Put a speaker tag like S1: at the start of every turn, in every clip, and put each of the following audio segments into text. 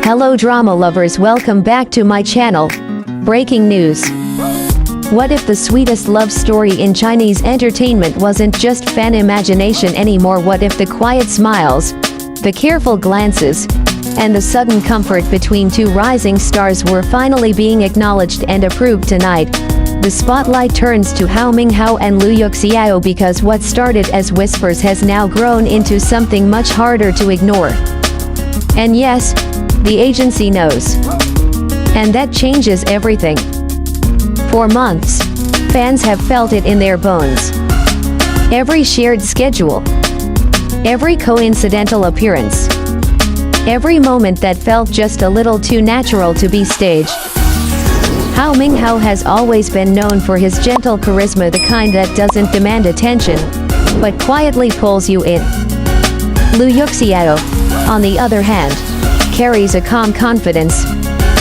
S1: Hello drama lovers, welcome back to my channel. Breaking news. What if the sweetest love story in Chinese entertainment wasn't just fan imagination anymore? What if the quiet smiles, the careful glances, and the sudden comfort between two rising stars were finally being acknowledged and approved tonight? The spotlight turns to Hou Minghao and Yuxiao because what started as whispers has now grown into something much harder to ignore. And yes, the agency knows. And that changes everything. For months, fans have felt it in their bones. Every shared schedule, every coincidental appearance, every moment that felt just a little too natural to be staged. Hou Minghao has always been known for his gentle charisma, the kind that doesn't demand attention, but quietly pulls you in. Yuxiao, on the other hand, carries a calm confidence,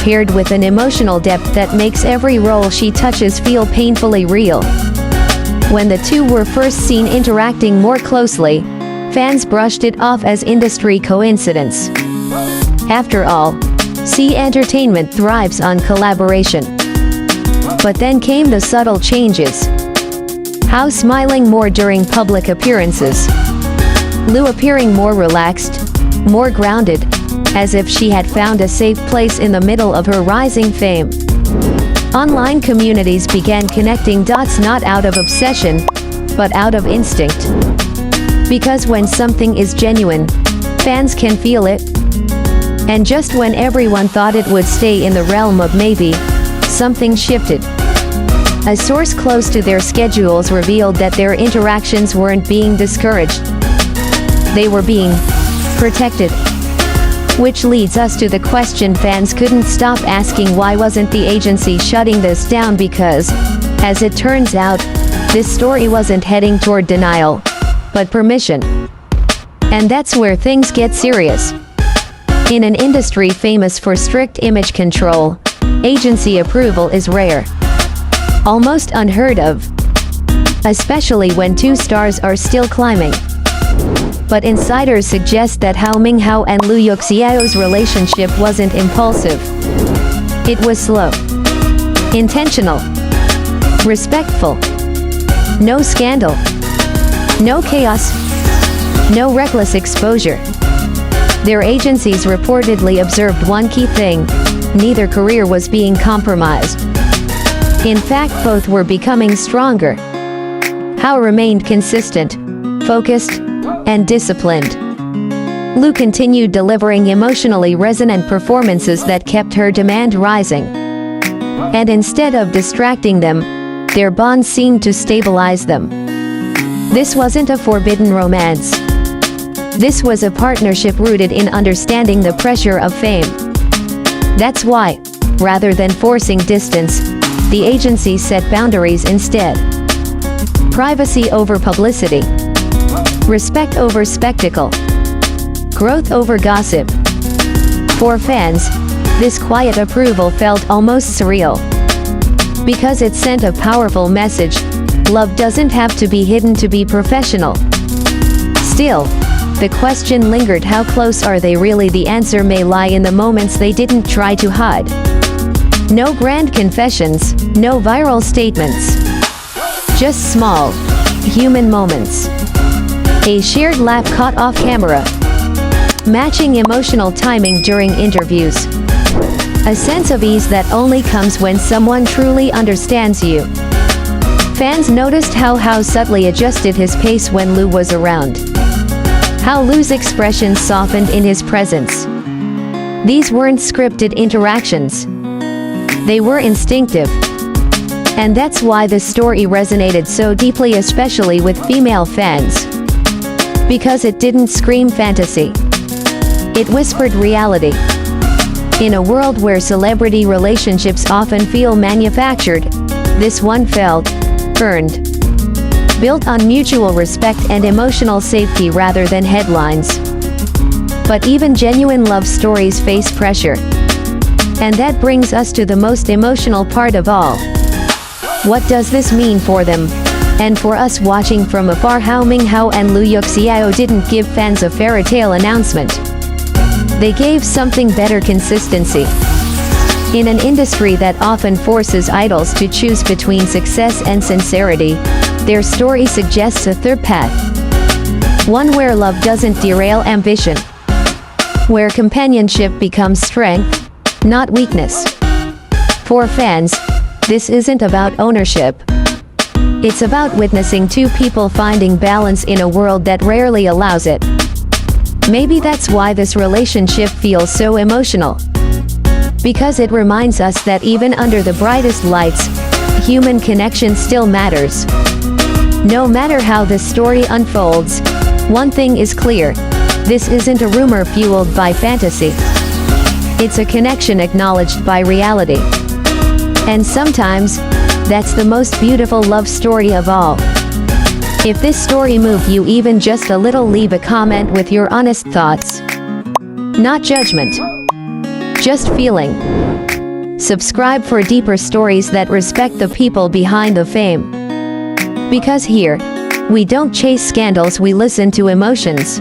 S1: paired with an emotional depth that makes every role she touches feel painfully real. When the two were first seen interacting more closely, fans brushed it off as industry coincidence. After all, C Entertainment thrives on collaboration. But then came the subtle changes. Hou smiling more during public appearances. Lu appearing more relaxed, more grounded, as if she had found a safe place in the middle of her rising fame. Online communities began connecting dots, not out of obsession, but out of instinct. Because when something is genuine, fans can feel it. And just when everyone thought it would stay in the realm of maybe, something shifted. A source close to their schedules revealed that their interactions weren't being discouraged. They were being protected. Which leads us to the question fans couldn't stop asking: why wasn't the agency shutting this down? Because, as it turns out, this story wasn't heading toward denial, but permission. And that's where things get serious. In an industry famous for strict image control, agency approval is rare. Almost unheard of. Especially when two stars are still climbing. But insiders suggest that Hou Minghao and Yuxiao's relationship wasn't impulsive. It was slow, intentional, respectful. No scandal, no chaos, no reckless exposure. Their agencies reportedly observed one key thing: neither career was being compromised. In fact, both were becoming stronger. Hou remained consistent, focused, and disciplined. Lu continued delivering emotionally resonant performances that kept her demand rising. And instead of distracting them, their bond seemed to stabilize them. This wasn't a forbidden romance. This was a partnership rooted in understanding the pressure of fame. That's why, rather than forcing distance, the agency set boundaries instead. Privacy over publicity. Respect over spectacle. Growth over gossip. For fans, this quiet approval felt almost surreal. Because it sent a powerful message: love doesn't have to be hidden to be professional. Still, the question lingered: how close are they really? The answer may lie in the moments they didn't try to hide. No grand confessions, no viral statements. Just small, human moments. A shared laugh caught off camera. Matching emotional timing during interviews. A sense of ease that only comes when someone truly understands you. Fans noticed how Hou subtly adjusted his pace when Lu was around. How Lu's expressions softened in his presence. These weren't scripted interactions. They were instinctive. And that's why this story resonated so deeply, especially with female fans. Because it didn't scream fantasy. It whispered reality. In a world where celebrity relationships often feel manufactured, this one felt earned. Built on mutual respect and emotional safety rather than headlines. But even genuine love stories face pressure. And that brings us to the most emotional part of all. What does this mean for them? And for us watching from afar? Hou Minghao and Yuxiao didn't give fans a fairy tale announcement. They gave something better: consistency. In an industry that often forces idols to choose between success and sincerity, their story suggests a third path. One where love doesn't derail ambition. Where companionship becomes strength, not weakness. For fans, this isn't about ownership. It's about witnessing two people finding balance in a world that rarely allows it. Maybe that's why this relationship feels so emotional. Because it reminds us that even under the brightest lights, human connection still matters. No matter how this story unfolds, one thing is clear: this isn't a rumor fueled by fantasy. It's a connection acknowledged by reality. And sometimes, that's the most beautiful love story of all. If this story moved you even just a little, leave a comment with your honest thoughts. Not judgment. Just feeling. Subscribe for deeper stories that respect the people behind the fame. Because here, we don't chase scandals, we listen to emotions.